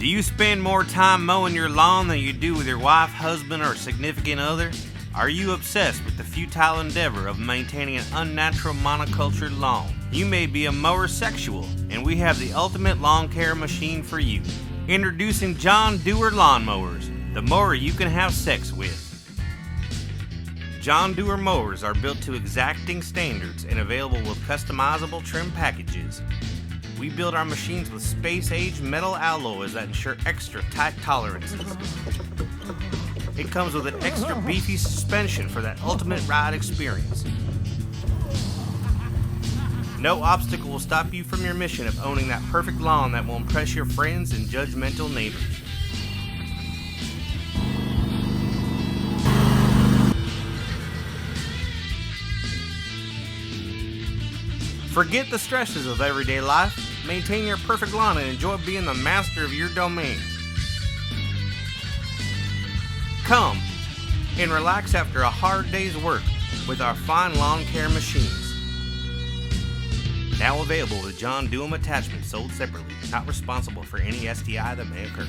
Do you spend more time mowing your lawn than you do with your wife, husband, or significant other? Are you obsessed with the futile endeavor of maintaining an unnatural monocultured lawn? You may be a mower sexual, and we have the ultimate lawn care machine for you. Introducing John Deere Lawn Mowers, the mower you can have sex with. John Deere mowers are built to exacting standards and available with customizable trim packages. We build our machines with space-age metal alloys that ensure extra tight tolerances. It comes with an extra beefy suspension for that ultimate ride experience. No obstacle will stop you from your mission of owning that perfect lawn that will impress your friends and judgmental neighbors. Forget the stresses of everyday life. Maintain your perfect lawn and enjoy being the master of your domain. Come and relax after a hard day's work with our fine lawn care machines. Now available with John Deere attachments sold separately, not responsible for any STI that may occur.